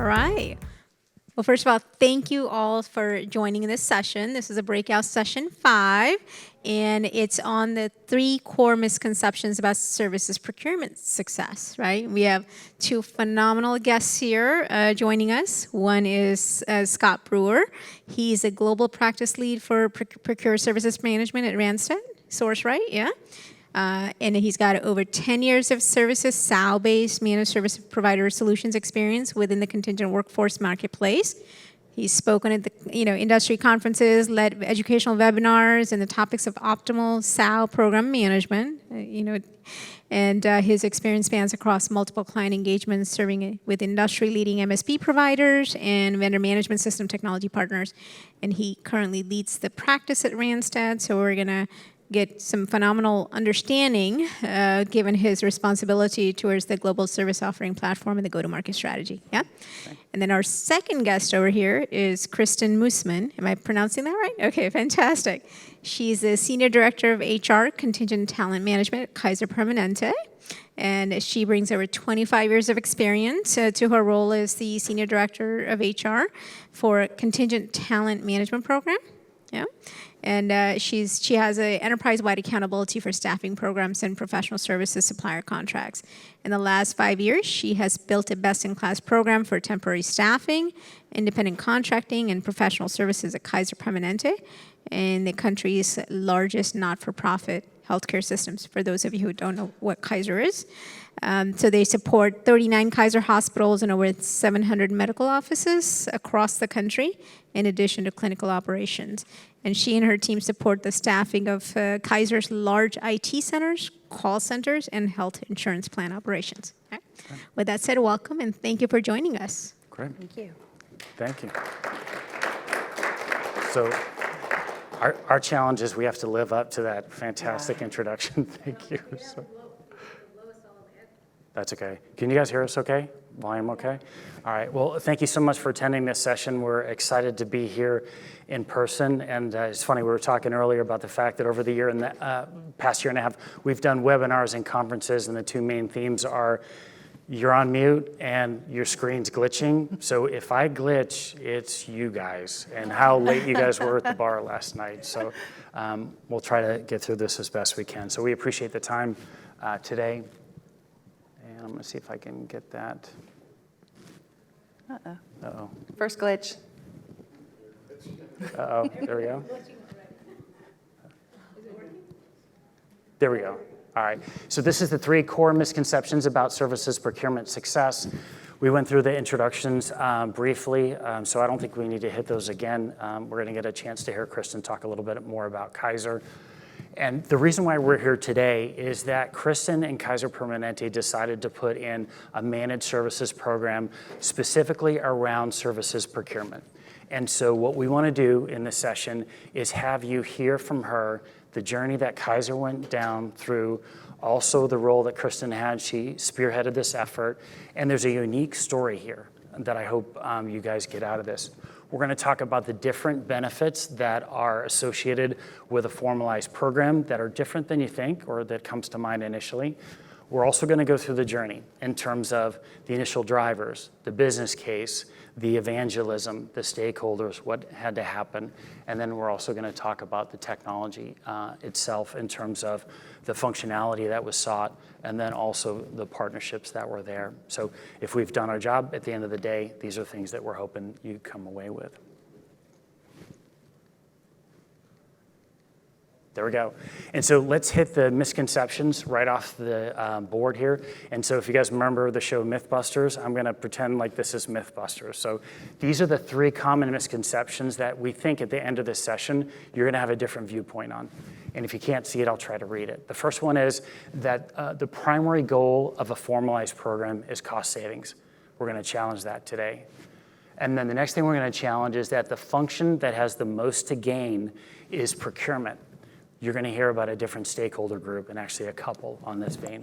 right. Well, first of all, thank you all for joining this session. This is a breakout session 5, and it's on the 3 core misconceptions about services procurement success, right? We have 2 phenomenal guests here joining us. One is Scott Brewer. He's a global practice lead for Procure Services Management at Randstad. Source, right? Yeah. And he's got over 10 years of services, SAL-based managed service provider solutions experience within the contingent workforce marketplace. He's spoken at the industry conferences, led educational webinars, and the topics of optimal SAL program management. And his experience spans across multiple client engagements, serving with industry-leading MSP providers and vendor management system technology partners. And he currently leads the practice at Randstad. So we're gonna get some phenomenal understanding given his responsibility towards the global service offering platform and the go-to-market strategy. Yeah? Okay. And then our second guest over here is Kristen Moosman. Am I pronouncing that right? Okay, fantastic. She's the Senior Director of HR Contingent Talent Management at Kaiser Permanente. And she brings over 25 years of experience to her role as the Senior Director of HR for Contingent Talent Management Program. Yeah. And she has an enterprise-wide accountability for staffing programs and professional services supplier contracts. In the last 5 years, she has built a best-in-class program for temporary staffing, independent contracting, and professional services at Kaiser Permanente, and the country's largest not-for-profit healthcare systems, for those of you who don't know what Kaiser is. So they support 39 Kaiser hospitals and over 700 medical offices across the country, in addition to clinical operations. And she and her team support the staffing of Kaiser's large IT centers, call centers, and health insurance plan operations. Right. With that said, welcome, and thank you for joining us. Great. Thank you. Thank you. So our challenge is we have to live up to that fantastic introduction. Thank you. So, that's okay. Can you guys hear us okay? Volume okay? All right. Well, thank you so much for attending this session. We're excited to be here in person. And it's funny, we were talking earlier about the fact that over the year and the past year and a half, we've done webinars and conferences, and the 2 main themes are you're on mute and your screen's glitching. So if I glitch, it's you guys and how late you guys were at the bar last night. So we'll try to get through this as best we can. So we appreciate the time today. And I'm going to see if I can get that. Uh-oh. Uh-oh. First glitch. Uh-oh. There we go. There we go. All right. So this is the 3 core misconceptions about services procurement success. We went through the introductions briefly, so I don't think we need to hit those again. We're going to get a chance to hear Kristen talk a little bit more about Kaiser. And the reason why we're here today is that Kristen and Kaiser Permanente decided to put in a managed services program specifically around services procurement. And so what we want to do in this session is have you hear from her the journey that Kaiser went down through, also the role that Kristen had. She spearheaded this effort, and there's a unique story here that I hope you guys get out of this. We're going to talk about the different benefits that are associated with a formalized program that are different than you think or that comes to mind initially. We're also going to go through the journey in terms of the initial drivers, the business case, the evangelism, the stakeholders, what had to happen. And then we're also going to talk about the technology itself in terms of the functionality that was sought, and then also the partnerships that were there. So if we've done our job at the end of the day, these are things that we're hoping you come away with. There we go. And so let's hit the misconceptions right off the board here. And so if you guys remember the show Mythbusters, I'm going to pretend like this is Mythbusters. So these are the 3 common misconceptions that we think at the end of this session you're going to have a different viewpoint on. And if you can't see it, I'll try to read it. The first one is that the primary goal of a formalized program is cost savings. We're going to challenge that today. And then the next thing we're going to challenge is that the function that has the most to gain is procurement. You're going to hear about a different stakeholder group, and actually a couple on this vein.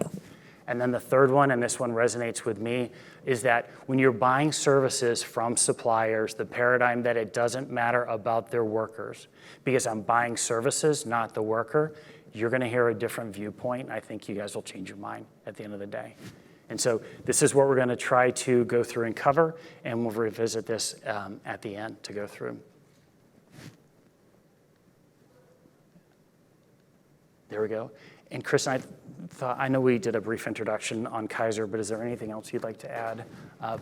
And then the third one, and this one resonates with me, is that when you're buying services from suppliers, the paradigm that it doesn't matter about their workers, because I'm buying services, not the worker, you're going to hear a different viewpoint. I think you guys will change your mind at the end of the day. And so this is what we're going to try to go through and cover, and we'll revisit this at the end to go through. There we go. And Chris, I know we did a brief introduction on Kaiser, but is there anything else you'd like to add,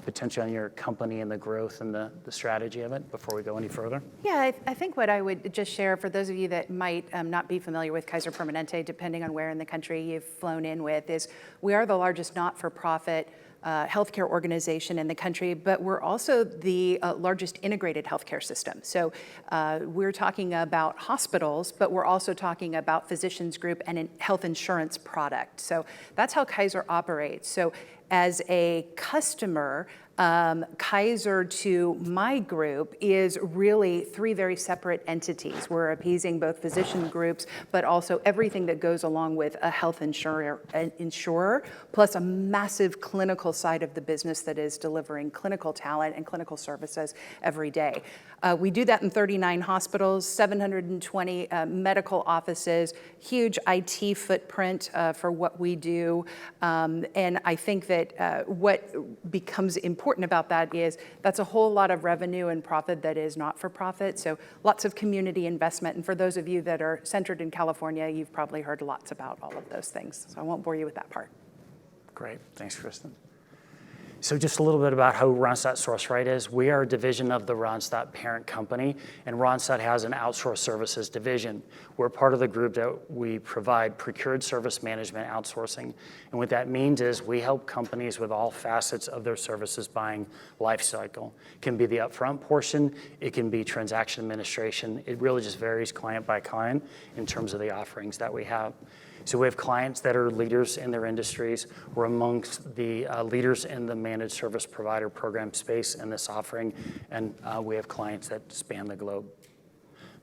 potentially on your company and the growth and the strategy of it before we go any further? Yeah, I think what I would just share for those of you that might not be familiar with Kaiser Permanente, depending on where in the country you've flown in with, is we are the largest not-for-profit healthcare organization in the country, but we're also the largest integrated healthcare system. So we're talking about hospitals, but we're also talking about physicians group and a health insurance product. So that's how Kaiser operates. So as a customer, Kaiser to my group is really three very separate entities. We're appeasing both physician groups, but also everything that goes along with a health insurer, plus a massive clinical side of the business that is delivering clinical talent and clinical services every day. We do that in 39 hospitals, 720 medical offices, huge IT footprint for what we do. And I think that what becomes important about that is that's a whole lot of revenue and profit that is not for profit. So lots of community investment. And for those of you that are centered in California, you've probably heard lots about all of those things. So I won't bore you with that part. Great. Thanks, Kristen. So just a little bit about who Randstad SourceRight is. We are a division of the Randstad parent company, and Randstad has an outsourced services division. We're part of the group that we provide procured service management outsourcing. And what that means is we help companies with all facets of their services buying life cycle. It can be the upfront portion, it can be transaction administration. It really just varies client by client in terms of the offerings that we have. So we have clients that are leaders in their industries. We're amongst the leaders in the managed service provider program space in this offering, and we have clients that span the globe.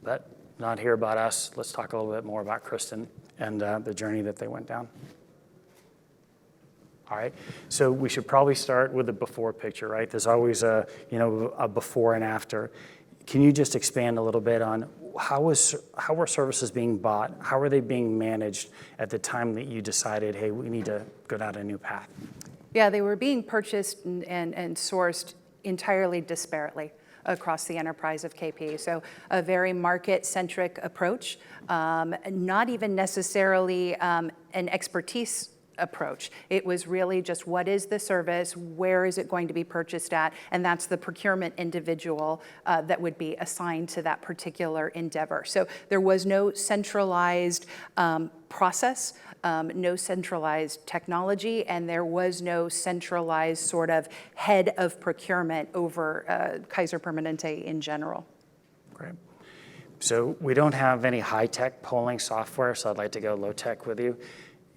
But not here about us. Let's talk a little bit more about Kristen and the journey that they went down. All right, so we should probably start with the before picture, right? There's always a before and after. Can you just expand a little bit on how were services being bought? How were they being managed at the time that you decided, hey, we need to go down a new path? Yeah, they were being purchased and sourced entirely disparately across the enterprise of KP. So a very market-centric approach, not even necessarily an expertise approach. It was really just what is the service, where is it going to be purchased at, and that's the procurement individual that would be assigned to that particular endeavor. So there was no centralized process, no centralized technology, and there was no centralized sort of head of procurement over Kaiser Permanente in general. Great. So we don't have any high-tech polling software, so I'd like to go low-tech with you.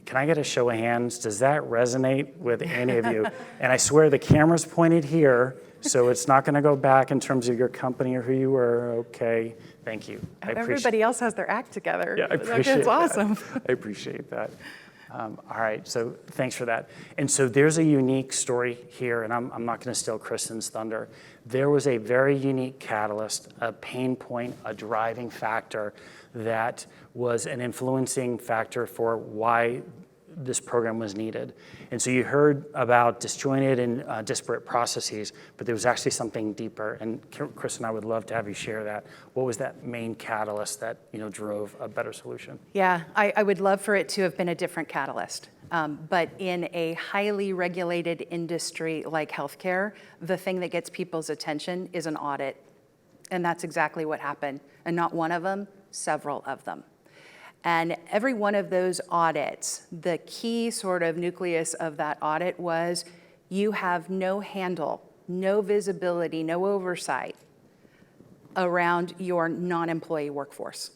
Can I get a show of hands? Does that resonate with any of you? And I swear the camera's pointed here, so it's not going to go back in terms of your company or who you were. Okay, thank you. Everybody else has their act together. Yeah, I appreciate It's awesome. I appreciate that. All right, so thanks for that. And so there's a unique story here, and I'm not going to steal Kristen's thunder. There was a very unique catalyst, a pain point, a driving factor that was an influencing factor for why this program was needed. And so you heard about disjointed and disparate processes, but there was actually something deeper. And Kristen, I would love to have you share that. What was that main catalyst that drove a better solution? Yeah, I would love for it to have been a different catalyst. But in a highly regulated industry like healthcare, the thing that gets people's attention is an audit. And that's exactly what happened. And not one of them, several of them. And every one of those audits, the key sort of nucleus of that audit was you have no handle, no visibility, no oversight around your non-employee workforce.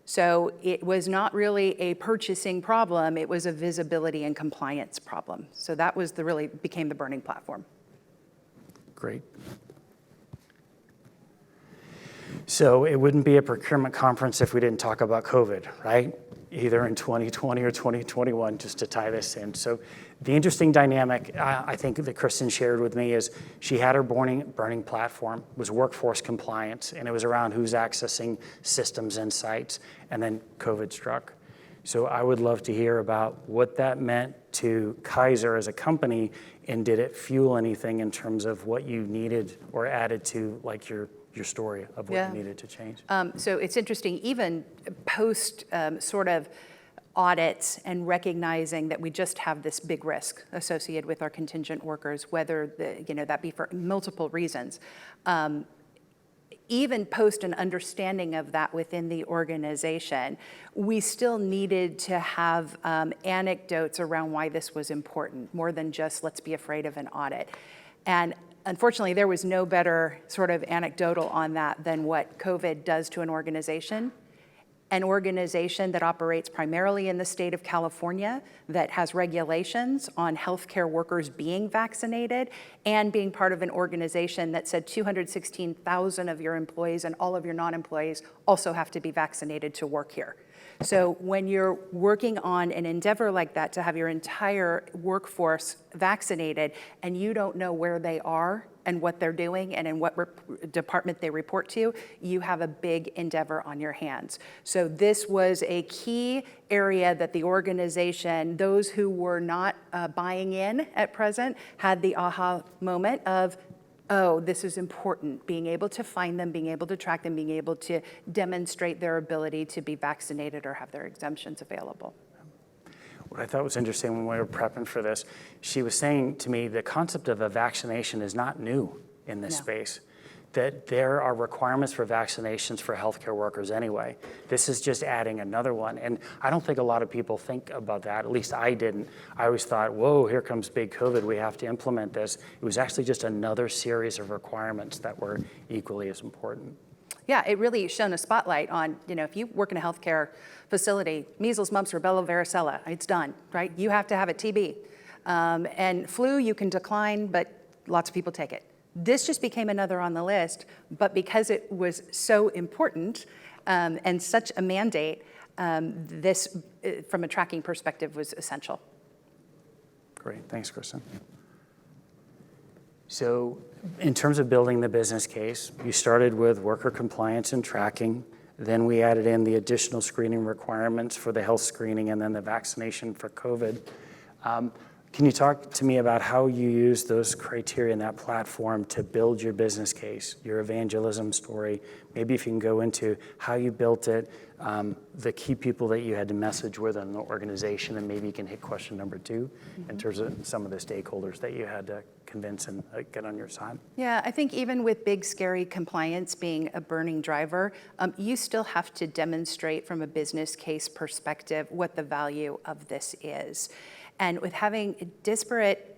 So it was not really a purchasing problem, it was a visibility and compliance problem. So that was really became the burning platform. Great. So it wouldn't be a procurement conference if we didn't talk about COVID, right? Either in 2020 or 2021, just to tie this in. So the interesting dynamic, I think that Kristen shared with me is she had her burning platform, was workforce compliance, and it was around who's accessing systems and sites, and then COVID struck. So I would love to hear about what that meant to Kaiser as a company, and did it fuel anything in terms of what you needed or added to like your story of what Yeah. you needed to change? So it's interesting, even post sort of audits and recognizing that we just have this big risk associated with our contingent workers, whether that be for multiple reasons. Even post an understanding of that within the organization, we still needed to have anecdotes around why this was important, more than just let's be afraid of an audit. And unfortunately, there was no better sort of anecdotal on that than what COVID does to an organization. An organization that operates primarily in the state of California, that has regulations on healthcare workers being vaccinated, and being part of an organization that said 216,000 of your employees and all of your non-employees also have to be vaccinated to work here. So when you're working on an endeavor like that, to have your entire workforce vaccinated and you don't know where they are and what they're doing and in what department they report to, you have a big endeavor on your hands. So this was a key area that the organization, those who were not buying in at present, had the aha moment of, oh, this is important, being able to find them, being able to track them, being able to demonstrate their ability to be vaccinated or have their exemptions available. What I thought was interesting when we were prepping for this, she was saying to me the concept of a vaccination is not new in this space, that there are requirements for vaccinations for healthcare workers anyway. This is just adding another one. And I don't think a lot of people think about that. At least I didn't. I always thought, whoa, here comes big COVID. We have to implement this. It was actually just another series of requirements that were equally as important. Yeah, it really shone a spotlight on, if you work in a healthcare facility, measles, mumps, rubella, varicella, it's done, right? You have to have it, TB. And flu, you can decline, but lots of people take it. This just became another on the list, but because it was so important and such a mandate, this, from a tracking perspective, was essential. Great, thanks, Kristen. So in terms of building the business case, you started with worker compliance and tracking. Then we added in the additional screening requirements for the health screening and then the vaccination for COVID. Can you talk to me about how you use those criteria in that platform to build your business case, your evangelism story? Maybe if you can go into how you built it, the key people that you had to message with in the organization, and maybe you can hit question number 2 in terms of some of the stakeholders that you had to convince and get on your side. Yeah, I think even with big, scary compliance being a burning driver, you still have to demonstrate from a business case perspective what the value of this is. And with having disparate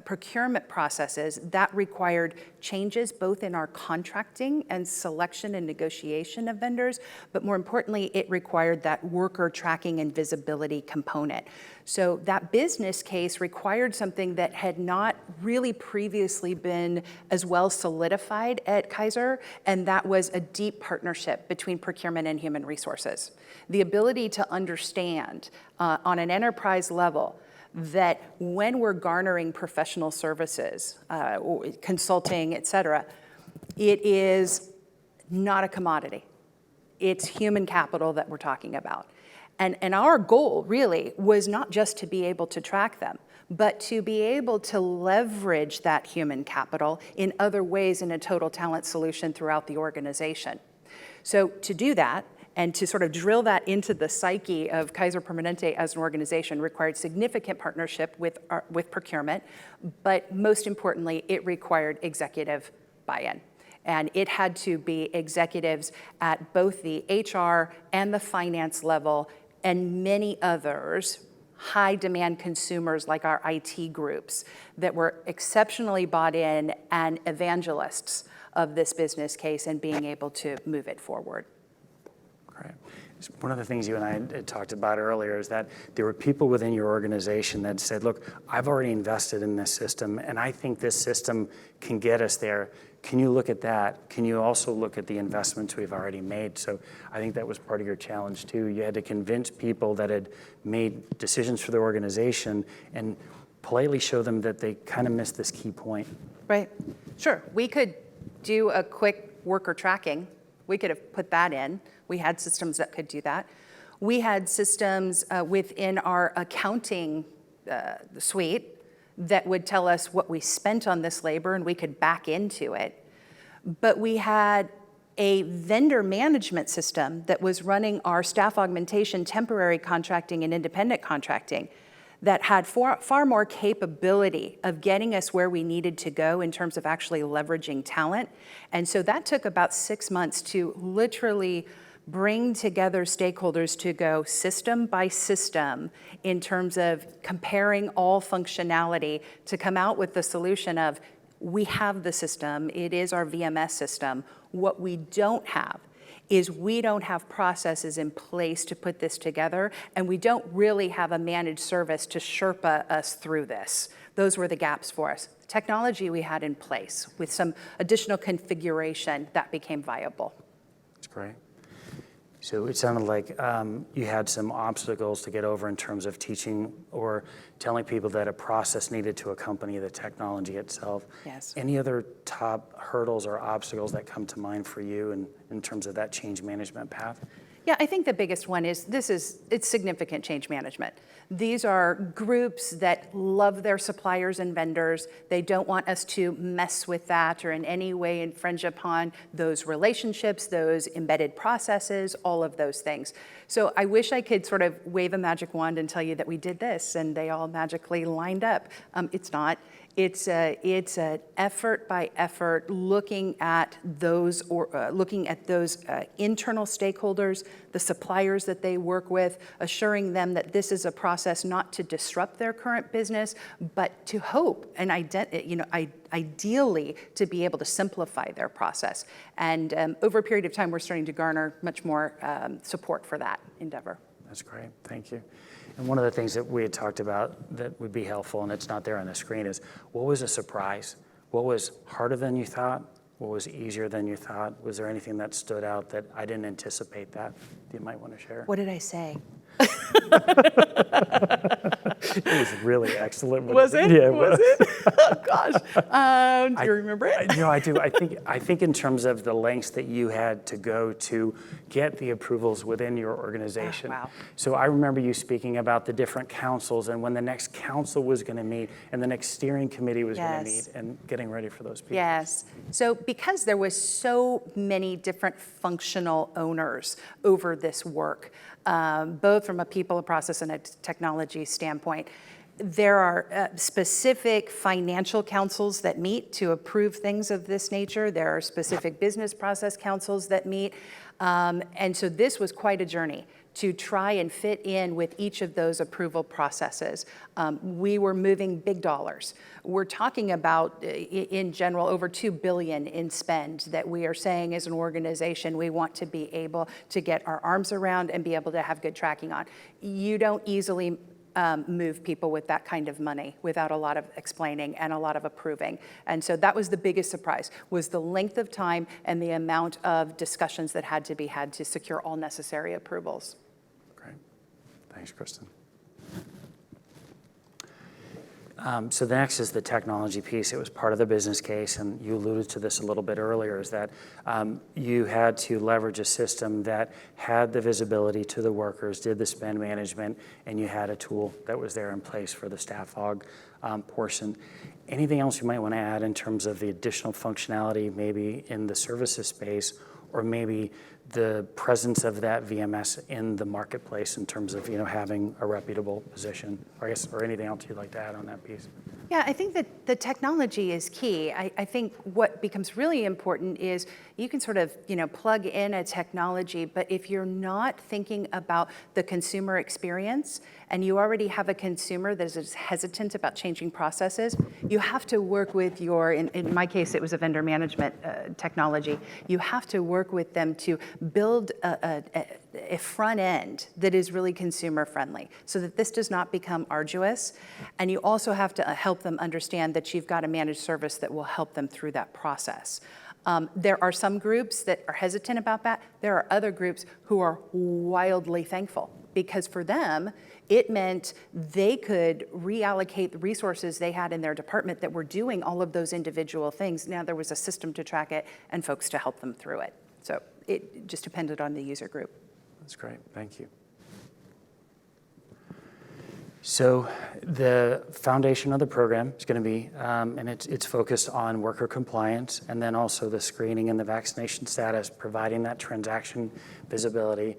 procurement processes, that required changes both in our contracting and selection and negotiation of vendors, but more importantly, it required that worker tracking and visibility component. So that business case required something that had not really previously been as well solidified at Kaiser, and that was a deep partnership between procurement and human resources. The ability to understand on an enterprise level that when we're garnering professional services, consulting, et cetera, it is not a commodity. It's human capital that we're talking about. And our goal really was not just to be able to track them, but to be able to leverage that human capital in other ways in a total talent solution throughout the organization. So to do that, and to sort of drill that into the psyche of Kaiser Permanente as an organization required significant partnership with procurement, but most importantly, it required executive buy-in. And it had to be executives at both the HR and the finance level and many others, high demand consumers like our IT groups that were exceptionally bought in and evangelists of this business case and being able to move it forward. Right. One of the things you and I had talked about earlier is that there were people within your organization that said, look, I've already invested in this system, and I think this system can get us there. Can you look at that? Can you also look at the investments we've already made? So I think that was part of your challenge, too. You had to convince people that had made decisions for their organization and politely show them that they kind of missed this key point. Right. Sure. We could do a quick worker tracking. We could have put that in. We had systems that could do that. We had systems within our accounting suite that would tell us what we spent on this labor, and we could back into it. But we had a vendor management system that was running our staff augmentation, temporary contracting, and independent contracting that had far more capability of getting us where we needed to go in terms of actually leveraging talent. And so that took about 6 months to literally bring together stakeholders to go system by system in terms of comparing all functionality to come out with the solution of, we have the system, it is our VMS system. What we don't have is we don't have processes in place to put this together, and we don't really have a managed service to Sherpa us through this. Those were the gaps for us. Technology we had in place with some additional configuration that became viable. That's great. So it sounded like you had some obstacles to get over in terms of teaching or telling people that a process needed to accompany the technology itself. Yes. Any other top hurdles or obstacles that come to mind for you in terms of that change management path? Yeah, I think the biggest one is it's significant change management. These are groups that love their suppliers and vendors. They don't want us to mess with that or in any way infringe upon those relationships, those embedded processes, all of those things. So I wish I could sort of wave a magic wand and tell you that we did this and they all magically lined up. It's not. It's an effort by effort looking at those internal stakeholders, the suppliers that they work with, assuring them that this is a process not to disrupt their current business, but to hope and ideally to be able to simplify their process. And over a period of time, we're starting to garner much more support for that endeavor. That's great. Thank you. And one of the things that we had talked about that would be helpful, and it's not there on the screen, is what was a surprise? What was harder than you thought? What was easier than you thought? Was there anything that stood out that I didn't anticipate that you might want to share? What did I say? It was really excellent. Was it? Yeah, was it? Oh, gosh. Do you remember it? I do. I think in terms of the lengths that you had to go to get the approvals within your organization. Oh, wow. So I remember you speaking about the different councils and when the next council was going to meet and the next steering committee was going to Yes. meet and getting ready for those people. Yes. So because there was so many different functional owners over this work, both from a people, a process, and a technology standpoint, there are specific financial councils that meet to approve things of this nature. There are specific business process councils that meet. And so this was quite a journey to try and fit in with each of those approval processes. We were moving big dollars. We're talking about, in general, over $2 billion in spend that we are saying as an organization we want to be able to get our arms around and be able to have good tracking on. You don't easily move people with that kind of money without a lot of explaining and a lot of approving. And so that was the biggest surprise, was the length of time and the amount of discussions that had to be had to secure all necessary approvals. Great. Thanks, Kristen. So the next is the technology piece. It was part of the business case, and you alluded to this a little bit earlier, is that you had to leverage a system that had the visibility to the workers, did the spend management, and you had a tool that was there in place for the staff aug portion. Anything else you might want to add in terms of the additional functionality, maybe in the services space, or maybe the presence of that VMS in the marketplace in terms of having a reputable position, or anything else you'd like to add on that piece? Yeah, I think that the technology is key. I think what becomes really important is you can sort of, plug in a technology, but if you're not thinking about the consumer experience and you already have a consumer that is hesitant about changing processes, you have to work with in my case, it was a vendor management technology. You have to work with them to build a front end that is really consumer friendly so that this does not become arduous. And you also have to help them understand that you've got a managed service that will help them through that process. There are some groups that are hesitant about that. There are other groups who are wildly thankful because for them, it meant they could reallocate the resources they had in their department that were doing all of those individual things. Now there was a system to track it and folks to help them through it. So it just depended on the user group. That's great. Thank you. So the foundation of the program is going to be, and it's focused on worker compliance, and then also the screening and the vaccination status, providing that transaction visibility.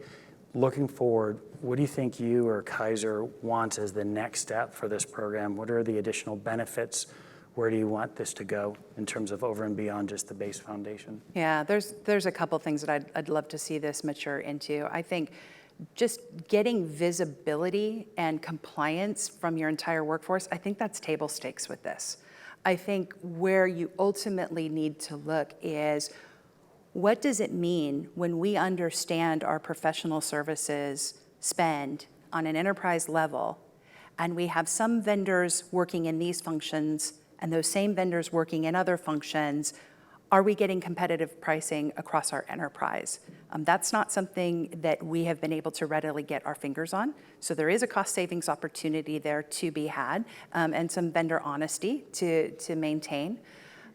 Looking forward, what do you think you or Kaiser wants as the next step for this program? What are the additional benefits? Where do you want this to go in terms of over and beyond just the base foundation? Yeah, there's a couple things that I'd love to see this mature into. I think just getting visibility and compliance from your entire workforce, I think that's table stakes with this. I think where you ultimately need to look is, what does it mean when we understand our professional services spend on an enterprise level, and we have some vendors working in these functions and those same vendors working in other functions? Are we getting competitive pricing across our enterprise? That's not something that we have been able to readily get our fingers on. So there is a cost savings opportunity there to be had, and some vendor honesty to maintain.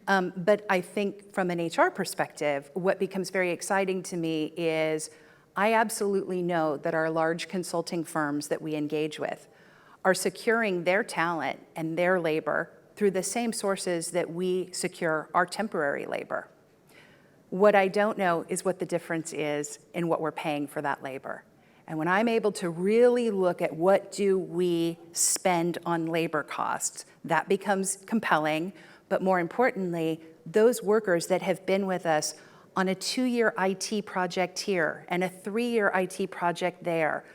But I think from an HR perspective, what becomes very exciting to me is I absolutely know that our large consulting firms that we engage with are securing their talent and their labor through the same sources that we secure our temporary labor. What I don't know is what the difference is in what we're paying for that labor. And when I'm able to really look at what do we spend on labor costs, that becomes compelling. But more importantly, those workers that have been with us on a 2-year IT project here and a 3-year IT project there,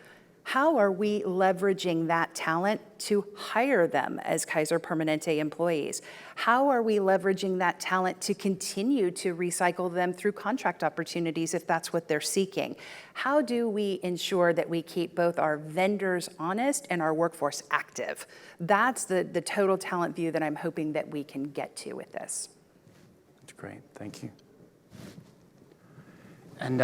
how are we leveraging that talent to hire them as Kaiser Permanente employees? How are we leveraging that talent to continue to recycle them through contract opportunities if that's what they're seeking? How do we ensure that we keep both our vendors honest and our workforce active? That's the total talent view that I'm hoping that we can get to with this. That's great, thank you. And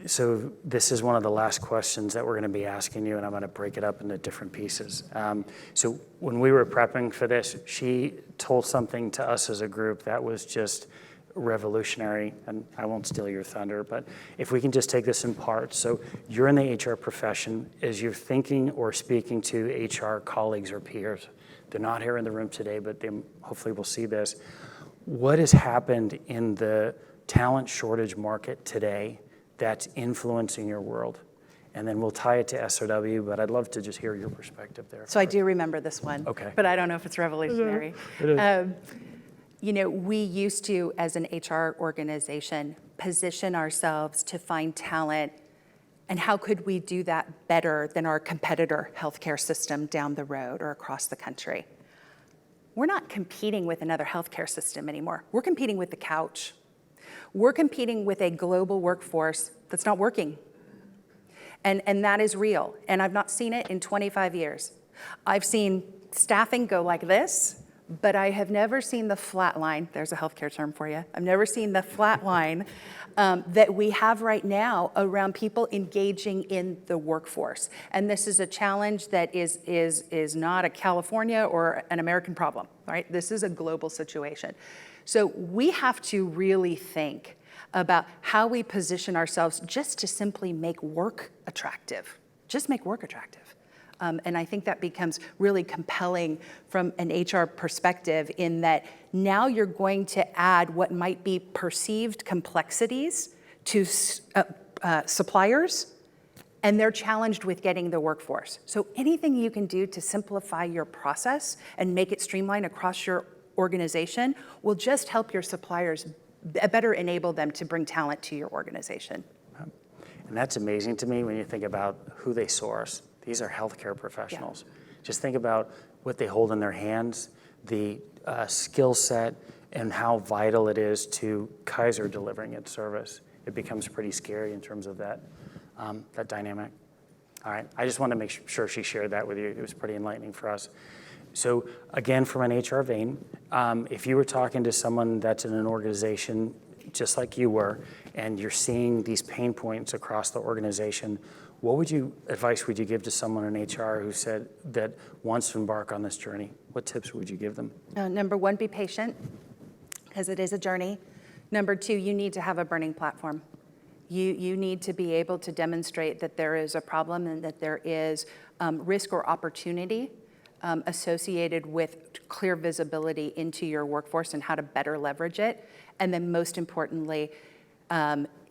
so this is one of the last questions that we're going to be asking you, and I'm going to break it up into different pieces. So when we were prepping for this, she told something to us as a group that was just revolutionary, and I won't steal your thunder, but if we can just take this in parts. So you're in the HR profession. As you're thinking or speaking to HR colleagues or peers, they're not here in the room today, but they hopefully will see this. What has happened in the talent shortage market today that's influencing your world? And then we'll tie it to SOW, but I'd love to just hear your perspective there. So I do remember this one, Okay. but I don't know if it's revolutionary. You know, we used to, as an HR organization, position ourselves to find talent, and how could we do that better than our competitor healthcare system down the road or across the country? We're not competing with another healthcare system anymore. We're competing with the couch. We're competing with a global workforce that's not working. And that is real. And I've not seen it in 25 years. I've seen staffing go like this, but I have never seen the flat line. There's a healthcare term for you. I've never seen the flat line that we have right now around people engaging in the workforce. And this is a challenge that is not a California or an American problem, right? This is a global situation. So we have to really think about how we position ourselves just to simply make work attractive. Just make work attractive. And I think that becomes really compelling from an HR perspective, in that now you're going to add what might be perceived complexities to suppliers, and they're challenged with getting the workforce. So anything you can do to simplify your process and make it streamlined across your organization will just help your suppliers better enable them to bring talent to your organization. And that's amazing to me when you think about who they source. These are healthcare professionals. Yeah. Just think about what they hold in their hands, the skill set, and how vital it is to Kaiser delivering its service. It becomes pretty scary in terms of that dynamic. All right, I just wanted to make sure she shared that with you. It was pretty enlightening for us. So again, from an HR vein, if you were talking to someone that's in an organization just like you were, and you're seeing these pain points across the organization, what advice would you give to someone in HR who said that wants to embark on this journey? What tips would you give them? Number one, be patient, because it is a journey. Number two, you need to have a burning platform. You need to be able to demonstrate that there is a problem and that there is risk or opportunity associated with clear visibility into your workforce and how to better leverage it. And then most importantly,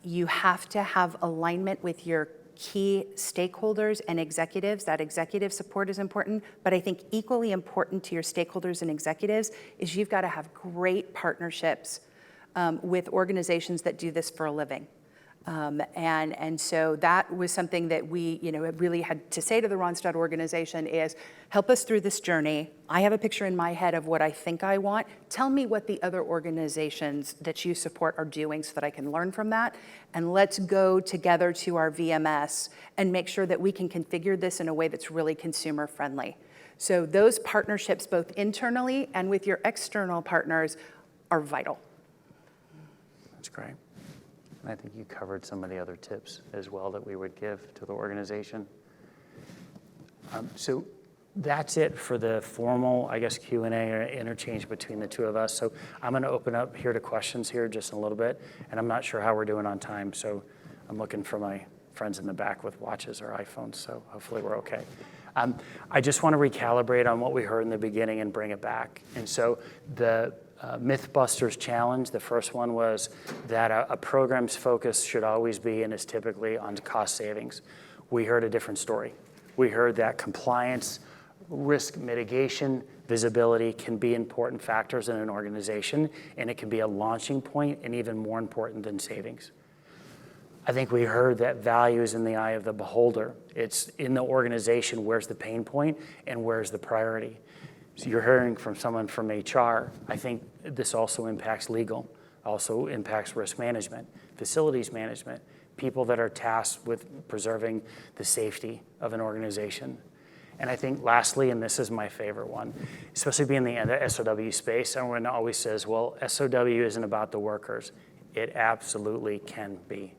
you have to have alignment with your key stakeholders and executives. That executive support is important, but I think equally important to your stakeholders and executives is you've got to have great partnerships with organizations that do this for a living. And so that was something that we, really had to say to the Ronstadt organization is, help us through this journey. I have a picture in my head of what I think I want. Tell me what the other organizations that you support are doing so that I can learn from that. And let's go together to our VMS and make sure that we can configure this in a way that's really consumer friendly. So those partnerships, both internally and with your external partners, are vital. That's great. And I think you covered some of the other tips as well that we would give to the organization. So that's it for the formal, Q&A or interchange between the two of us. So I'm going to open up here to questions here just in a little bit, and I'm not sure how we're doing on time, so I'm looking for my friends in the back with watches or iPhones, so hopefully we're okay. I just want to recalibrate on what we heard in the beginning and bring it back. And so the Mythbusters challenge, the first one was that a program's focus should always be and is typically on cost savings. We heard a different story. We heard that compliance, risk mitigation, visibility can be important factors in an organization, and it can be a launching point and even more important than savings. I think we heard that value is in the eye of the beholder. It's in the organization, where's the pain point and where's the priority. So you're hearing from someone from HR. I think this also impacts legal, also impacts risk management, facilities management, people that are tasked with preserving the safety of an organization. And I think lastly, and this is my favorite one, especially being in the SOW space, everyone always says, well, SOW isn't about the workers. It absolutely can be.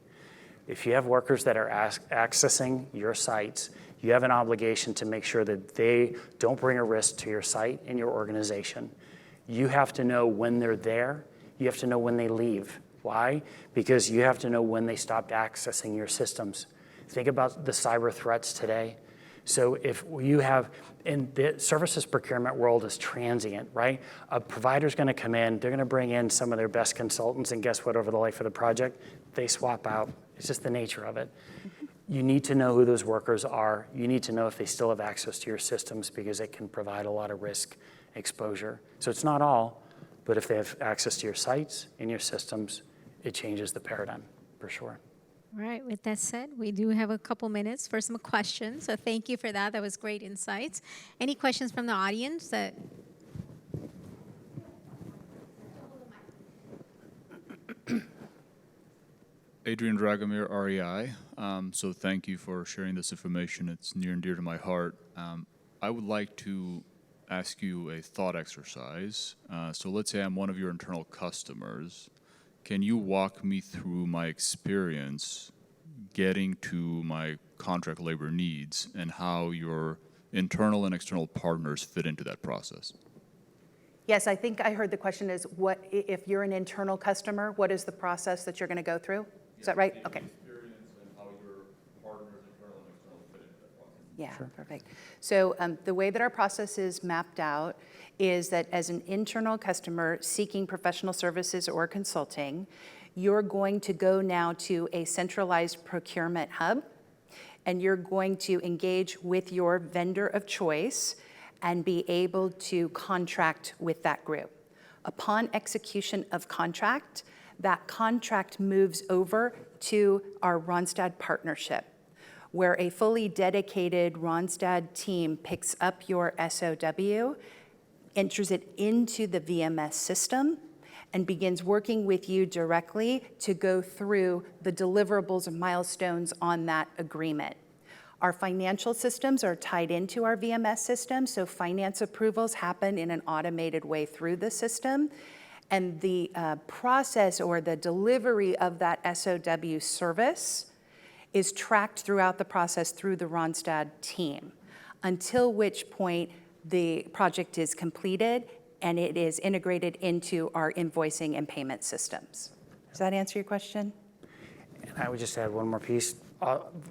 If you have workers that are accessing your sites, you have an obligation to make sure that they don't bring a risk to your site and your organization. You have to know when they're there. You have to know when they leave. Why? Because you have to know when they stopped accessing your systems. Think about the cyber threats today. So if you have, in the services procurement world is transient, right? A provider's going to come in, they're going to bring in some of their best consultants, and guess what, over the life of the project, they swap out. It's just the nature of it. You need to know who those workers are. You need to know if they still have access to your systems because it can provide a lot of risk exposure. So it's not all, but if they have access to your sites and your systems, it changes the paradigm for sure. All right, with that said, we do have a couple minutes for some questions. So thank you for that. That was great insights. Any questions from the audience that? Adrian Dragomir, REI. So thank you for sharing this information. It's near and dear to my heart. I would like to ask you a thought exercise. So let's say I'm one of your internal customers. Can you walk me through my experience getting to my contract labor needs and how your internal and external partners fit into that process? Yes, I think I heard the question is, what if you're an internal customer, what is the process that you're going to go through? Is that right? Okay. Experience and how your partners, internal and external, fit into that process. Yeah, Sure. perfect. So the way that our process is mapped out is that as an internal customer seeking professional services or consulting, you're going to go now to a centralized procurement hub, and you're going to engage with your vendor of choice and be able to contract with that group. Upon execution of contract, that contract moves over to our Ronstadt partnership, where a fully dedicated Ronstadt team picks up your SOW, enters it into the VMS system, and begins working with you directly to go through the deliverables and milestones on that agreement. Our financial systems are tied into our VMS system, so finance approvals happen in an automated way through the system. And the process or the delivery of that SOW service is tracked throughout the process through the Ronstadt team, until which point the project is completed and it is integrated into our invoicing and payment systems. Does that answer your question? And I would just add one more piece.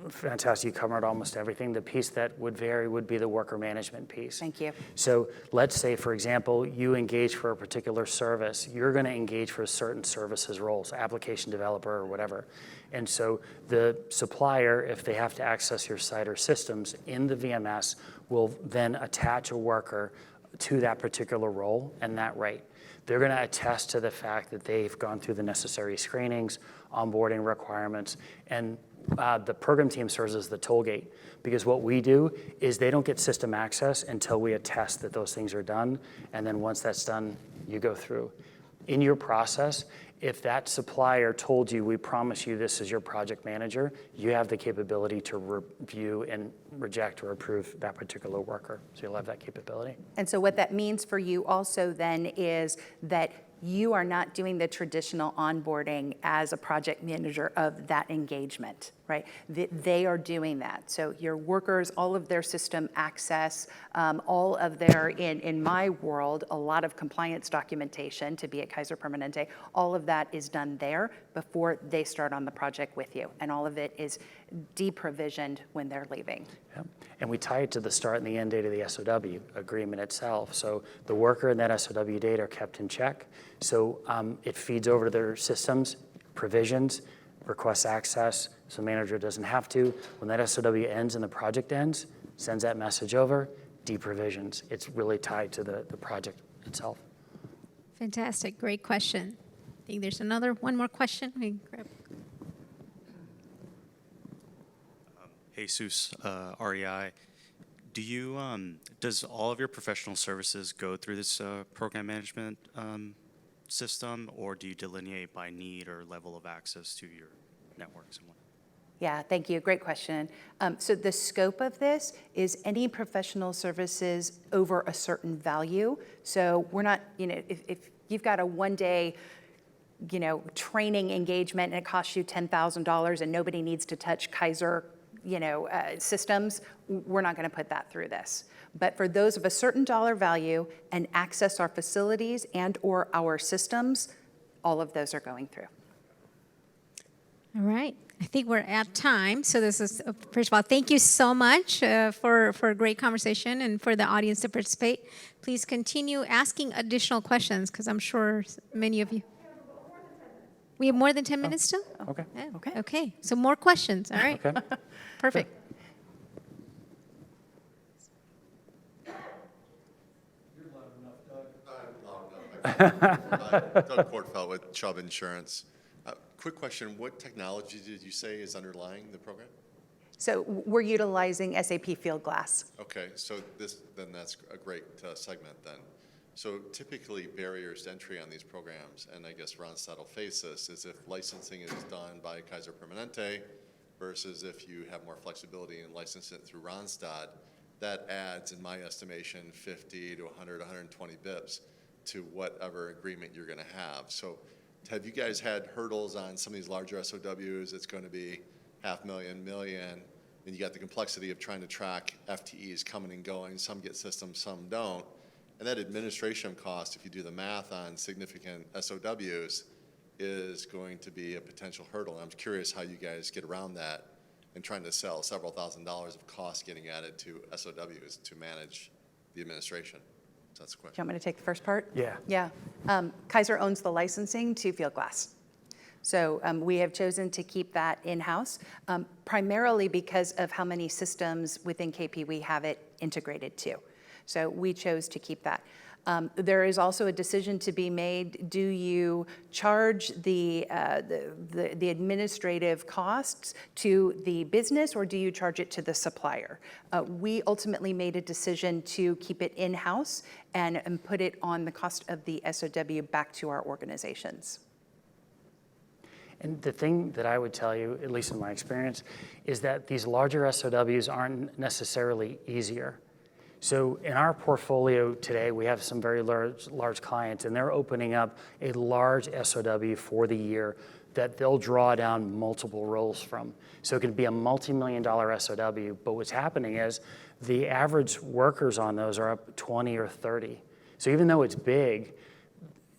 Fantastic, you covered almost everything. The piece that would vary would be the worker management piece. Thank you. So let's say, for example, you engage for a particular service. You're going to engage for certain services roles, application developer or whatever. And so the supplier, if they have to access your site or systems in the VMS, will then attach a worker to that particular role and that rate. They're going to attest to the fact that they've gone through the necessary screenings, onboarding requirements, and the program team serves as the toll gate, because what we do is they don't get system access until we attest that those things are done, and then once that's done, you go through. In your process, if that supplier told you, we promise you this is your project manager, you have the capability to review and reject or approve that particular worker. So you'll have that capability. And so what that means for you also then is that you are not doing the traditional onboarding as a project manager of that engagement, right? They are doing that. So your workers, all of their system access, all of their, in my world, a lot of compliance documentation to be at Kaiser Permanente, all of that is done there before they start on the project with you. And all of it is deprovisioned when they're leaving. Yep. And we tie it to the start and the end date of the SOW agreement itself. So the worker and that SOW date are kept in check. So it feeds over to their systems, provisions, requests access, so the manager doesn't have to. When that SOW ends and the project ends, sends that message over, deprovisions. It's really tied to the project itself. Fantastic. Great question. I think there's one more question. We can grab. Jesus, REI. Does all of your professional services go through this program management system, or do you delineate by need or level of access to your networks and whatnot? Yeah, thank you. Great question. So the scope of this is any professional services over a certain value. So we're not, if you've got a one-day, training engagement and it costs you $10,000 and nobody needs to touch Kaiser systems, we're not going to put that through this. But for those of a certain dollar value and access our facilities and or our systems, all of those are going through. All right. I think we're at time. So this is, first of all, thank you so much for a great conversation and for the audience to participate. Please continue asking additional questions because I'm sure many of you. We have more than 10 minutes still? Okay. Yeah. Okay. Okay. So more questions. All right. Okay. Perfect. Doug Portfeld with Chubb Insurance. Quick question, what technology did you say is underlying the program? So we're utilizing SAP Fieldglass. Okay, so then that's a great segment then. So typically barriers to entry on these programs, and I guess Randstad will face this, is if licensing is done by Kaiser Permanente versus if you have more flexibility and license it through Randstad, that adds, in my estimation, 50 to 100, 120 bips to whatever agreement you're going to have. So have you guys had hurdles on some of these larger SOWs? It's going to be $500,000, million, and you got the complexity of trying to track FTEs coming and going. Some get systems, some don't. And that administration cost, if you do the math on significant SOWs, is going to be a potential hurdle. And I'm curious how you guys get around that and trying to sell several $1,000s of costs getting added to SOWs to manage the administration. So that's the Do question. you want me to take the first part? Yeah. Yeah. Kaiser owns the licensing to Fieldglass. So we have chosen to keep that in-house, primarily because of how many systems within KP we have it integrated to. So we chose to keep that. There is also a decision to be made. Do you charge the administrative costs to the business, or do you charge it to the supplier? We ultimately made a decision to keep it in-house and put it on the cost of the SOW back to our organizations. And the thing that I would tell you, at least in my experience, is that these larger SOWs aren't necessarily easier. So in our portfolio today, we have some very large clients, and they're opening up a large SOW for the year that they'll draw down multiple roles from. So it could be a multi-million-dollar SOW, but what's happening is the average workers on those are up 20 or 30. So even though it's big,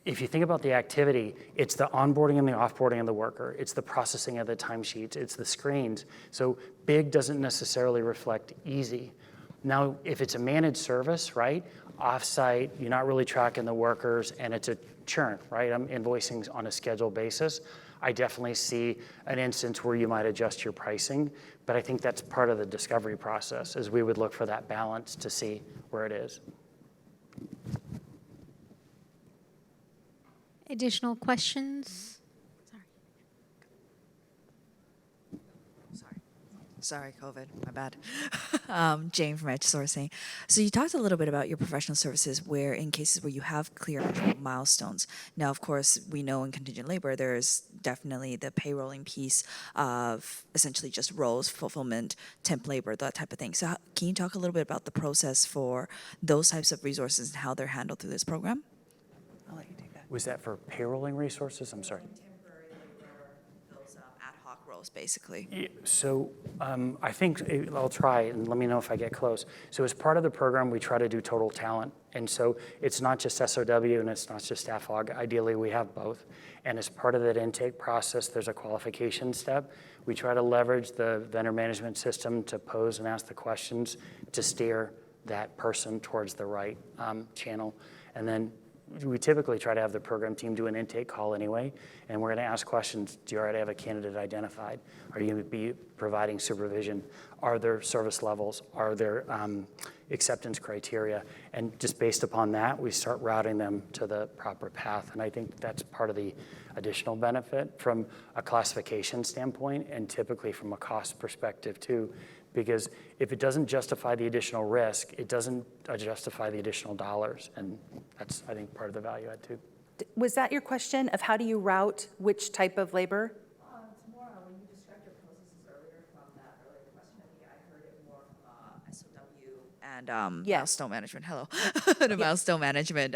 if you think about the activity, it's the onboarding and the offboarding of the worker. It's the processing of the timesheets. It's the screens. So big doesn't necessarily reflect easy. Now, if it's a managed service, right, offsite, you're not really tracking the workers, and it's a churn, right? I'm invoicing on a scheduled basis. I definitely see an instance where you might adjust your pricing, but I think that's part of the discovery process, is we would look for that balance to see where it is. Additional questions? Sorry, COVID, my bad. Jane from Edge Sourcing. So you talked a little bit about your professional services where in cases where you have clear measurable milestones. Now, of course, we know in contingent labor, there's definitely the payrolling piece of essentially just roles, fulfillment, temp labor, that type of thing. So can you talk a little bit about the process for those types of resources and how they're handled through this program? I'll let you take that. Was that for payrolling resources? I'm sorry. Temporary labor, those ad hoc roles, basically. Yeah, so I think I'll try, and let me know if I get close. So as part of the program, we try to do total talent. And so it's not just SOW and it's not just staff log. Ideally, we have both. And as part of that intake process, there's a qualification step. We try to leverage the vendor management system to pose and ask the questions to steer that person towards the right channel. And then we typically try to have the program team do an intake call anyway, and we're going to ask questions. Do you already have a candidate identified? Are you going to be providing supervision? Are there service levels? Are there acceptance criteria? And just based upon that, we start routing them to the proper path. And I think that's part of the additional benefit from a classification standpoint, and typically from a cost perspective too. Because if it doesn't justify the additional risk, it doesn't justify the additional dollars. And that's, I think, part of the value add too. Was that your question of how do you route which type of labor? It's more when you described your processes earlier from that earlier question, I think I heard it more from SOW and Yes. milestone management. Hello, the milestone management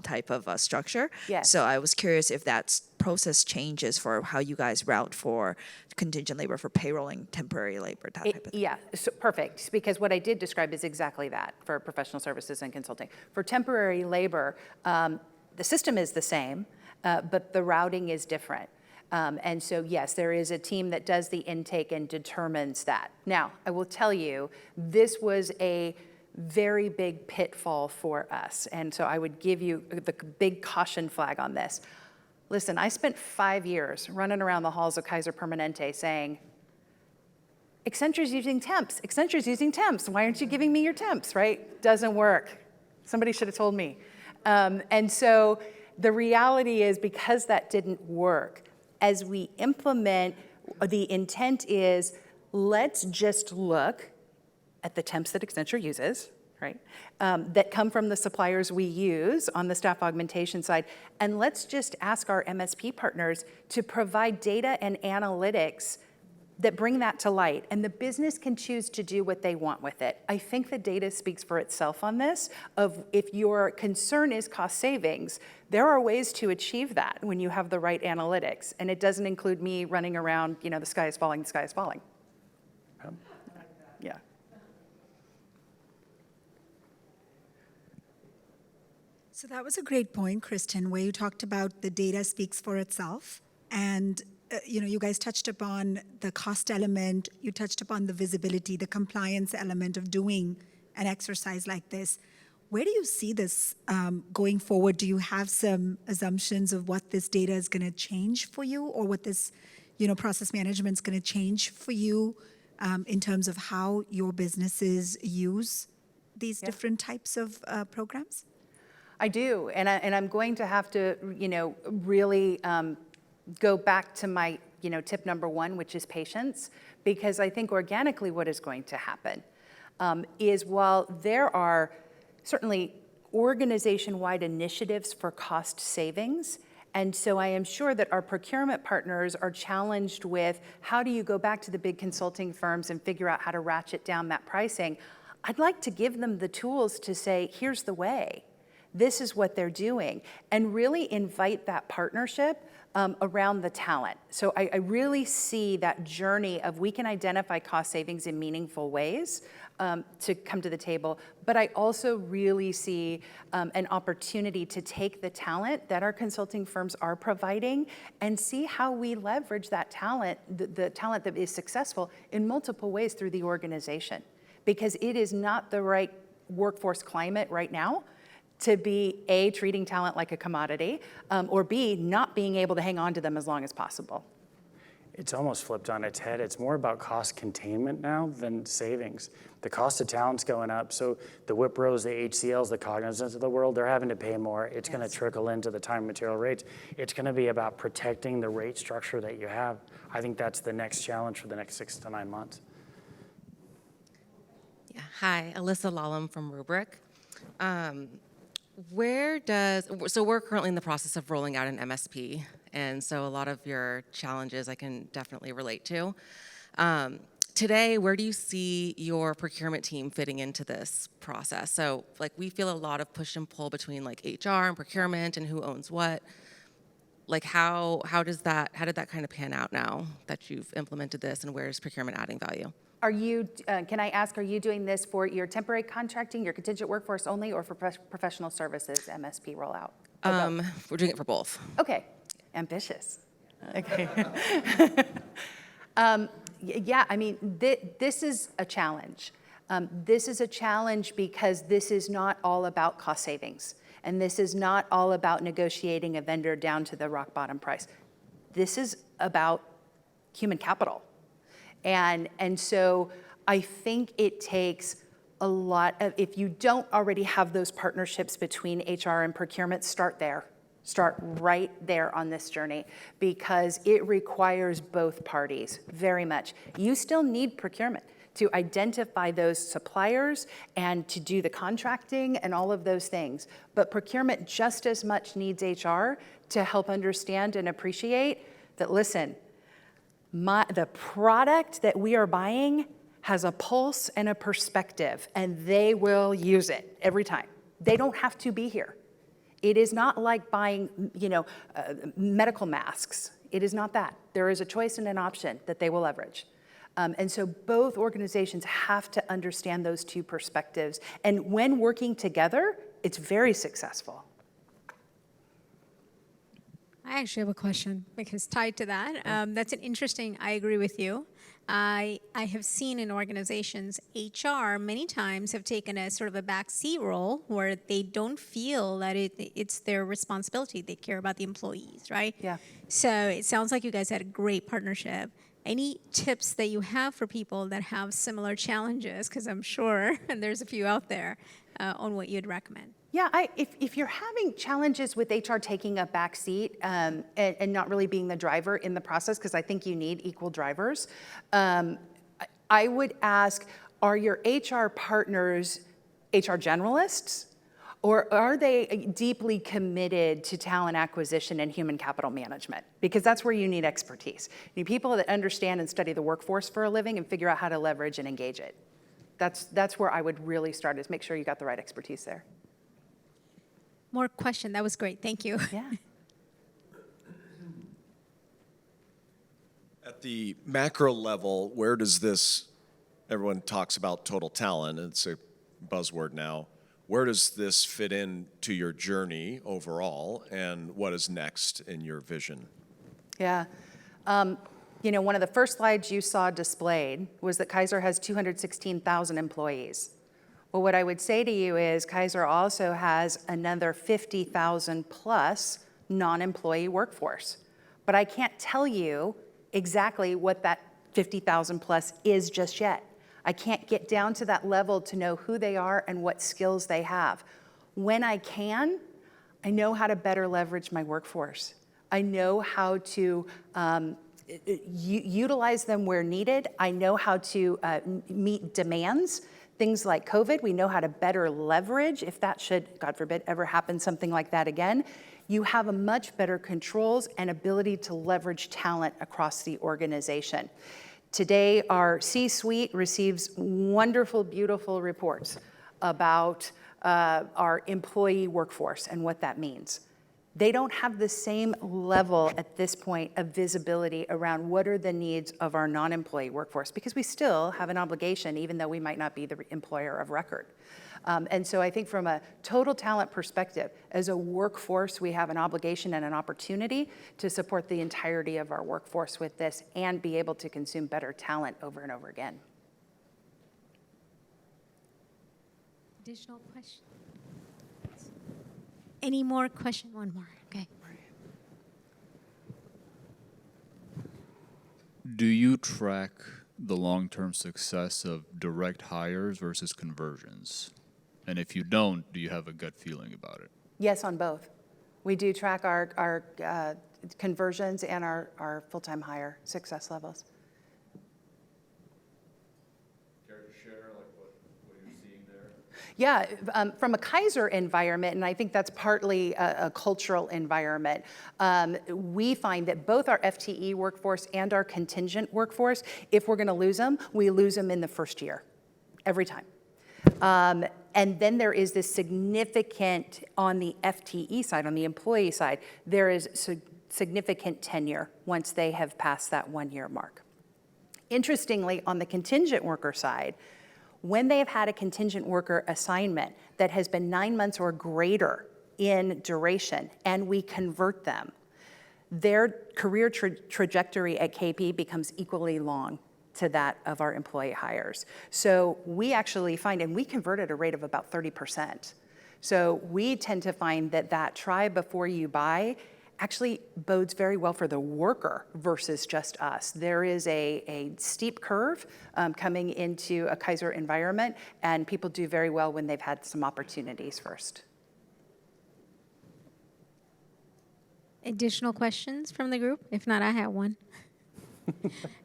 type of structure. Yes. So I was curious if that process changes for how you guys route for contingent labor, for payrolling, temporary labor, that type of thing. Yeah, so perfect, because what I did describe is exactly that for professional services and consulting. For temporary labor, the system is the same, but the routing is different. And so, yes, there is a team that does the intake and determines that. Now, I will tell you, this was a very big pitfall for us. And so I would give you the big caution flag on this. Listen, I spent 5 years running around the halls of Kaiser Permanente saying, Accenture's using temps. Accenture's using temps. Why aren't you giving me your temps, right? Doesn't work. Somebody should have told me. And so the reality is, because that didn't work, as we implement, the intent is, let's just look at the temps that Accenture uses, right, that come from the suppliers we use on the staff augmentation side, and let's just ask our MSP partners to provide data and analytics that bring that to light, and the business can choose to do what they want with it. I think the data speaks for itself on this, of if your concern is cost savings, there are ways to achieve that when you have the right analytics, and it doesn't include me running around, you know, the sky is falling, the sky is falling. Yeah. So that was a great point, Kristen, where you talked about the data speaks for itself. And, you guys touched upon the cost element, you touched upon the visibility, the compliance element of doing an exercise like this. Where do you see this going forward? Do you have some assumptions of what this data is going to change for you, or what this, process management is going to change for you in terms of how your businesses use these different types of programs? I do, and I'm going to have to, really go back to my, tip number one, which is patience, because I think organically what is going to happen is, while there are certainly organization-wide initiatives for cost savings, and so I am sure that our procurement partners are challenged with, how do you go back to the big consulting firms and figure out how to ratchet down that pricing? I'd like to give them the tools to say, here's the way. this is what they're doing, and really invite that partnership around the talent. So I really see that journey of we can identify cost savings in meaningful ways to come to the table, but I also really see an opportunity to take the talent that our consulting firms are providing and see how we leverage that talent, the talent that is successful in multiple ways through the organization. Because it is not the right workforce climate right now to be A, treating talent like a commodity, or B, not being able to hang on to them as long as possible. It's almost flipped on its head. It's more about cost containment now than savings. The cost of talent's going up, so the Wipros, the HCLs, the Cognizants of the world, they're having to pay more. It's going to trickle into the time and material rates. It's going to be about protecting the rate structure that you have. I think that's the next challenge for the next 6 to 9 months. Yeah. Hi, Alyssa Lallam from Rubric. So we're currently in the process of rolling out an MSP, and so a lot of your challenges I can definitely relate to. Today, where do you see your procurement team fitting into this process? So like we feel a lot of push and pull between like HR and procurement and who owns what. Like how did that kind of pan out now that you've implemented this, and where is procurement adding value? Are you, can I ask, are you doing this for your temporary contracting, your contingent workforce only, or for professional services MSP rollout? We're doing it for both. Okay, ambitious. Okay. Yeah, I mean, this is a challenge. This is a challenge because this is not all about cost savings. And this is not all about negotiating a vendor down to the rock bottom price. This is about human capital. And so I think it takes a lot of, if you don't already have those partnerships between HR and procurement, start there. Start right there on this journey, because it requires both parties very much. You still need procurement to identify those suppliers and to do the contracting and all of those things. But procurement just as much needs HR to help understand and appreciate that, listen, the product that we are buying has a pulse and a perspective, and they will use it every time. They don't have to be here. It is not like buying, medical masks. It is not that. There is a choice and an option that they will leverage. And so both organizations have to understand those two perspectives. And when working together, it's very successful. I actually have a question because tied to that, that's an interesting, I agree with you. I have seen in organizations, HR many times have taken a sort of a backseat role where they don't feel that it's their responsibility. They care about the employees, right? Yeah. So it sounds like you guys had a great partnership. Any tips that you have for people that have similar challenges, because I'm sure there's a few out there, on what you'd recommend? Yeah, if you're having challenges with HR taking a back seat and not really being the driver in the process, because I think you need equal drivers, I would ask, are your HR partners HR generalists, or are they deeply committed to talent acquisition and human capital management? Because that's where you need expertise. You need people that understand and study the workforce for a living and figure out how to leverage and engage it. That's where I would really start, is make sure you got the right expertise there. More question. That was great. Thank you. Yeah. At the macro level, where does this, everyone talks about total talent, it's a buzzword now. Where does this fit into your journey overall, and what is next in your vision? Yeah. One of the first slides you saw displayed was that Kaiser has 216,000 employees. Well, what I would say to you is Kaiser also has another 50,000 plus non-employee workforce. But I can't tell you exactly what that 50,000 plus is just yet. I can't get down to that level to know who they are and what skills they have. When I can, I know how to better leverage my workforce. I know how to utilize them where needed. I know how to meet demands. Things like COVID, we know how to better leverage if that should, God forbid, ever happen, something like that again. You have a much better controls and ability to leverage talent across the organization. Today, our C-suite receives wonderful, beautiful reports about our employee workforce and what that means. They don't have the same level at this point of visibility around what are the needs of our non-employee workforce, because we still have an obligation, even though we might not be the employer of record. And so I think from a total talent perspective, as a workforce, we have an obligation and an opportunity to support the entirety of our workforce with this and be able to consume better talent over and over again. Additional questions? Any more question? One more, okay. Do you track the long-term success of direct hires versus conversions? And if you don't, do you have a gut feeling about it? Yes, on both. We do track our conversions and our full-time hire success levels. Care to share what you're seeing there? Yeah, from a Kaiser environment, and I think that's partly a cultural environment, we find that both our FTE workforce and our contingent workforce, if we're going to lose them, we lose them in the first year, every time. And then there is this significant, on the FTE side, on the employee side, there is significant tenure once they have passed that 1 year mark. Interestingly, on the contingent worker side, when they have had a contingent worker assignment that has been 9 months or greater in duration, and we convert them, their career trajectory at KP becomes equally long to that of our employee hires. So we actually find, and we convert at a rate of about 30%. So we tend to find that that try before you buy actually bodes very well for the worker versus just us. There is a steep curve coming into a Kaiser environment, and people do very well when they've had some opportunities first. Additional questions from the group? If not, I have one.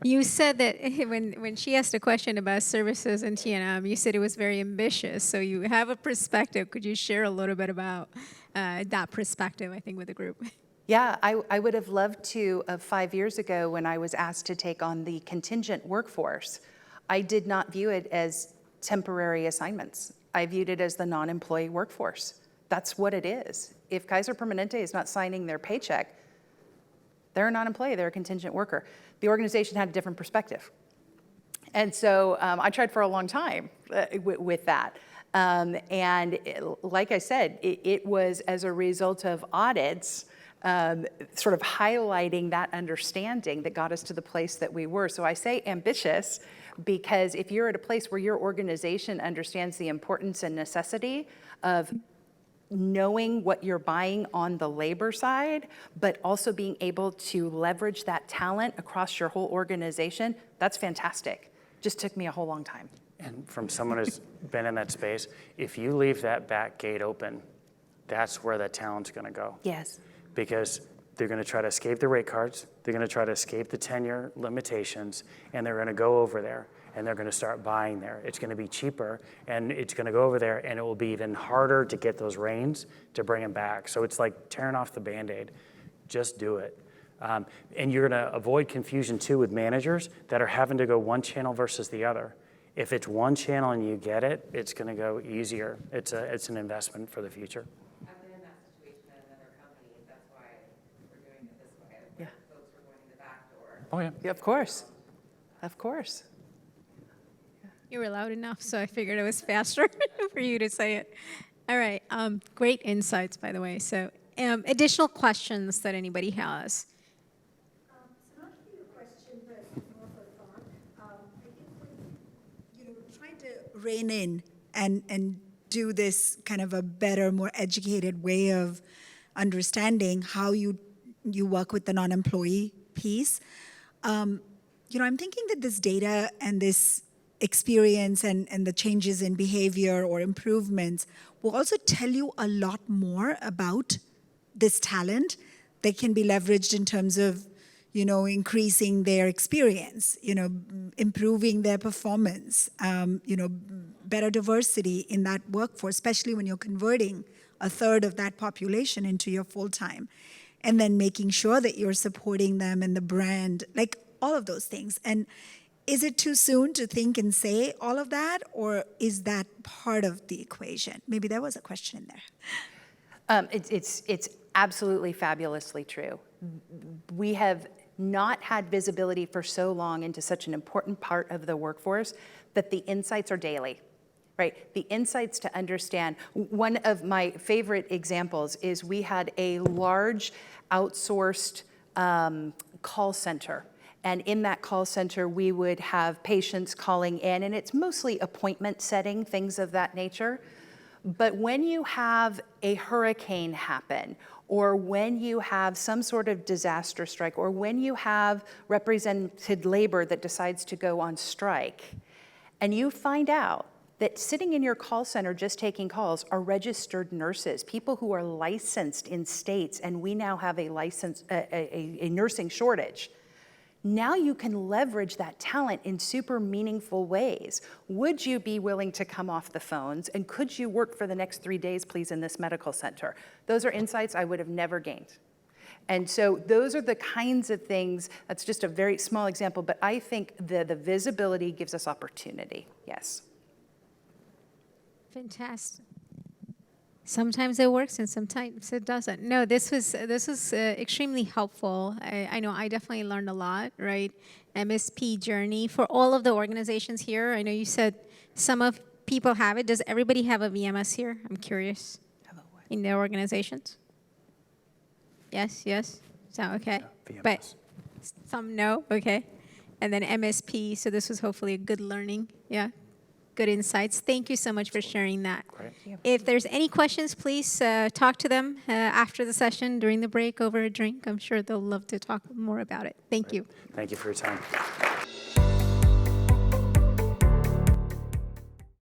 You said that when she asked a question about services and T&M, you said it was very ambitious. So you have a perspective. Could you share a little bit about that perspective, I think, with the group? Yeah, I would have loved to, 5 years ago when I was asked to take on the contingent workforce, I did not view it as temporary assignments. I viewed it as the non-employee workforce. That's what it is. If Kaiser Permanente is not signing their paycheck, they're a non-employee, they're a contingent worker. The organization had a different perspective. And so I tried for a long time with that. Like I said, it was as a result of audits sort of highlighting that understanding that got us to the place that we were. So I say ambitious because if you're at a place where your organization understands the importance and necessity of knowing what you're buying on the labor side, but also being able to leverage that talent across your whole organization, that's fantastic. Just took me a whole long time. And from someone who's been in that space, if you leave that back gate open, that's where that talent's going to go. Yes. Because they're going to try to escape the rate cards, they're going to try to escape the tenure limitations, and they're going to go over there. And they're going to start buying there. It's going to be cheaper, and it's going to go over there, and it will be even harder to get those reins to bring them back. So it's like tearing off the Band-Aid. Just do it. And you're going to avoid confusion, too, with managers that are having to go one channel versus the other. If it's one channel and you get it, it's going to go easier. It's an investment for the future. I've been in that situation at another company. That's why we're doing it this way. Yeah. Folks were going in the back door. Oh, yeah. Yeah, of course. Of course. You were loud enough, so I figured it was faster for you to say it. All right. Great insights, by the way. So additional questions that anybody has? So not really a question, but more of a thought. I think when, trying to rein in and do this kind of a better, more educated way of understanding how you work with the non-employee piece. I'm thinking that this data and this experience and the changes in behavior or improvements will also tell you a lot more about this talent that can be leveraged in terms of, increasing their experience, improving their performance, better diversity in that workforce, especially when you're converting a third of that population into your full-time, and then making sure that you're supporting them and the brand, like all of those things. And is it too soon to think and say all of that, or is that part of the equation? Maybe there was a question in there. It's absolutely fabulously true. We have not had visibility for so long into such an important part of the workforce that the insights are daily, right? The insights to understand. One of my favorite examples is we had a large outsourced call center. And in that call center, we would have patients calling in, and it's mostly appointment setting, things of that nature. But when you have a hurricane happen, or when you have some sort of disaster strike, or when you have represented labor that decides to go on strike, and you find out that sitting in your call center just taking calls are registered nurses, people who are licensed in states, and we now have a nursing shortage. Now you can leverage that talent in super meaningful ways. Would you be willing to come off the phones, and could you work for the next 3 days, please, in this medical center? Those are insights I would have never gained. And so those are the kinds of things, that's just a very small example, but I think the visibility gives us opportunity, yes. Fantastic. Sometimes it works and sometimes it doesn't. No, this was extremely helpful. I know I definitely learned a lot, right? MSP journey for all of the organizations here. I know you said some of people have it. Does everybody have a VMS here? I'm curious. In their organizations? Yes, yes. So okay. VMS. But some no, okay. And then MSP, so this was hopefully a good learning. Yeah. Good insights. Thank you so much for sharing that. Great. If there's any questions, please talk to them after the session, during the break, over a drink. I'm sure they'll love to talk more about it. Thank you. Thank you for your time.